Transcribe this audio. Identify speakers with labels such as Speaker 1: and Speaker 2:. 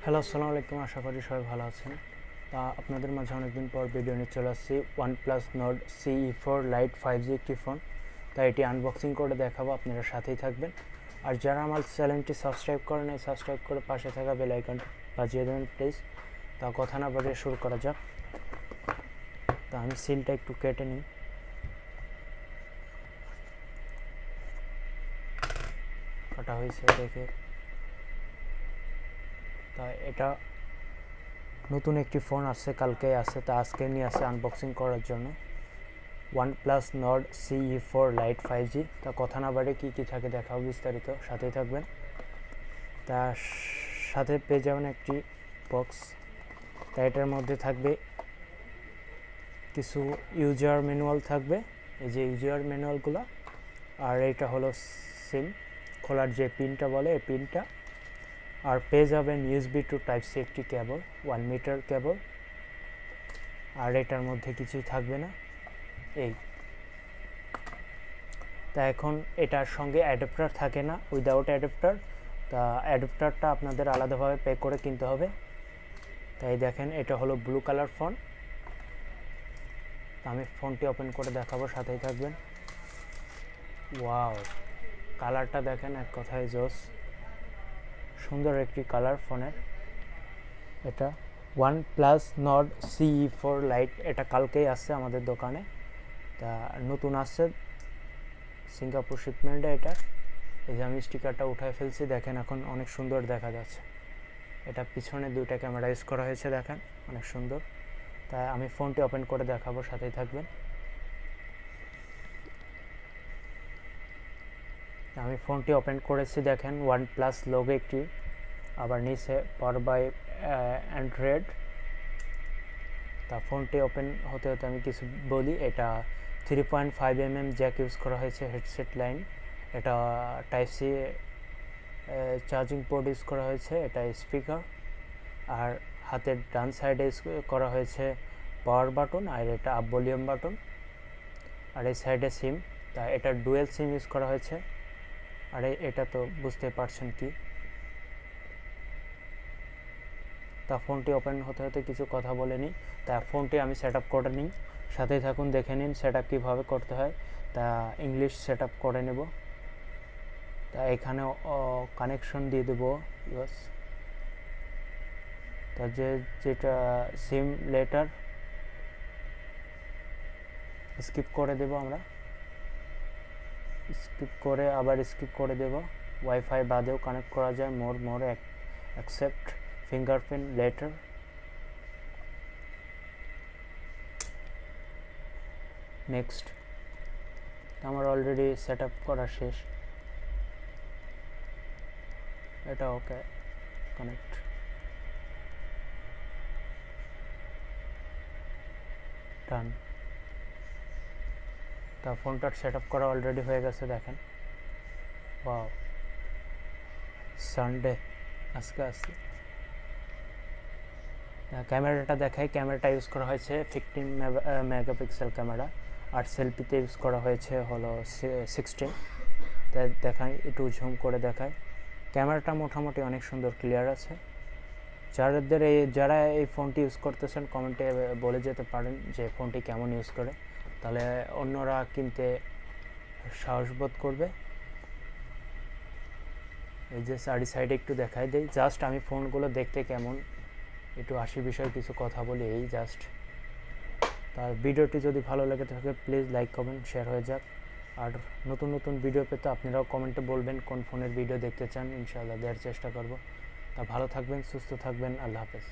Speaker 1: Hello, আসসালামু আলাইকুম। আশা করি সবাই ভালো আছেন। তা আপনাদের মাঝে অনেকদিন পর ভিডিও নিয়ে চলে আসছি OnePlus Nord CE4 Lite 5G একটি ফোন। তাই এটি আনবক্সিং করে দেখাবো, আপনারা সাথেই থাকবেন। আর যারা আমার চ্যানেলটি সাবস্ক্রাইব করেন, সাবস্ক্রাইব করে পাশে থাকা বেল আইকনটি বাজিয়ে দেবেন প্লিজ। তা কথা না বাড়িয়ে শুরু করা যাক। তা আমি সিলটা একটু কেটে নিই। কাটা হয়েছে দেখে। তা এটা নতুন একটি ফোন আসছে, কালকে আসছে, তা আজকে নিয়ে আসছে আনবক্সিং করার জন্য OnePlus Nord CE4 Lite 5G। তা কথা না বাড়ে কী কী থাকে দেখাও বিস্তারিত, সাথেই থাকবেন। তা সাথে পেয়ে যাবেন একটি বক্স। তা এটার মধ্যে থাকবে কিছু ইউজার ম্যানুয়াল থাকবে, এই যে ইউজার ম্যানুয়ালগুলো। আর এইটা হলো সিম খোলার যে পিনটা বলে, এই পিনটা। আর পেয়ে যাবেন USB to Type-C একটি কেবল, 1 মিটার কেবল। আর এটার মধ্যে কিছুই থাকবে না এই। তা এখন এটার সঙ্গে অ্যাডাপ্টার থাকে না, উইদাউট অ্যাডাপ্টার। তা অ্যাডাপ্টারটা আপনাদের আলাদাভাবে পে করে কিনতে হবে। তাই দেখেন, এটা হলো ব্লু কালার ফোন। আমি ফোনটি ওপেন করে দেখাবো, সাথেই থাকবেন। ওয়াও, কালারটা দেখেন, এক কথায় জোস। সুন্দর একটি কালার ফোনের। এটা OnePlus Nord CE4 Lite, এটা কালকেই আসছে আমাদের দোকানে। তা নতুন আসছে সিঙ্গাপুর শিপমেন্টে এটা। এই যে আমি স্টিকারটা উঠায় ফেলছি, দেখেন এখন অনেক সুন্দর দেখা যাচ্ছে। এটা পিছনে দুইটা ক্যামেরা ইউজ করা হয়েছে, দেখেন অনেক সুন্দর। তাই আমি ফোনটি ওপেন করে দেখাবো, সাথেই থাকবেন। আমি ফোনটি ওপেন করেছি, দেখেন OnePlus লোগো একটি, আবার নিচে পাওয়ার বাই অ্যান্ড্রয়েড। তা ফোনটি ওপেন হতে হতে আমি কিছু বলি। এটা 3.5mm জ্যাক ইউজ করা হয়েছে, হেডসেট লাইন। এটা Type-C চার্জিং পোর্ট ইউজ করা হয়েছে, এটা স্পিকার। আর হাতের ডান সাইডে ইউজ করা হয়েছে পাওয়ার বাটন, আর এটা আপ ভলিউম বাটন। আর এই সাইডে সিম, তা এটা ডুয়েল সিম ইউজ করা হয়েছে। আর এটা তো বুঝতে পারছেন কি। তা ফোনটি ওপেন হতে হতে কিছু কথা বলে নিই। তা ফোনটি আমি সেট আপ করে নিই, সাথেই থাকুন, দেখে নিন সেট আপ কীভাবে করতে হয়। তা ইংলিশ সেট আপ করে নেব। তা এখানে কানেকশন দিয়ে দেবো ইউএস। তা যেটা সিম লেটার স্কিপ করে দেব, আমরা স্কিপ করে আবার স্কিপ করে দেব। ওয়াইফাই বাদেও কানেক্ট করা যায়, মোর অ্যাকসেপ্ট ফিঙ্গারপ্রিন্ট লেটার। নেক্সট। আমার অলরেডি সেট আপ করা শেষ। এটা ওকে, কানেক্ট। ডান। তা ফোনটার সেট আপ করা অলরেডি হয়ে গেছে, দেখেন। ওয়াও, সানডে আজকে আসছে। ক্যামেরাটা দেখাই, ক্যামেরাটা ইউজ করা হয়েছে 15 মেগাপিক্সেল ক্যামেরা। আর সেলফিতে ইউজ করা হয়েছে হলো 16। তাই দেখাই, একটু ঝুম করে দেখায়। ক্যামেরাটা মোটামুটি অনেক সুন্দর ক্লিয়ার আছে। যারা এই ফোনটি ইউজ করতেছেন কমেন্টে বলে যেতে পারেন যে ফোনটি কেমন ইউজ করে, তাহলে অন্যরা কিনতে সাহস বোধ করবে। এই যে সাইডে একটু দেখাই দেই, জাস্ট আমি ফোনগুলো দেখতে কেমন একটু আসি বিষয়ে কিছু কথা বলি, এই জাস্ট। তার ভিডিওটি যদি ভালো লেগে থাকে প্লিজ লাইক কমেন্ট শেয়ার হয়ে যাক। আর নতুন নতুন ভিডিও পেতে আপনারাও কমেন্টে বলবেন কোন ফোনের ভিডিও দেখতে চান, ইনশাআল্লাহ দেওয়ার চেষ্টা করব। তা ভালো থাকবেন, সুস্থ থাকবেন, আল্লাহ হাফেজ।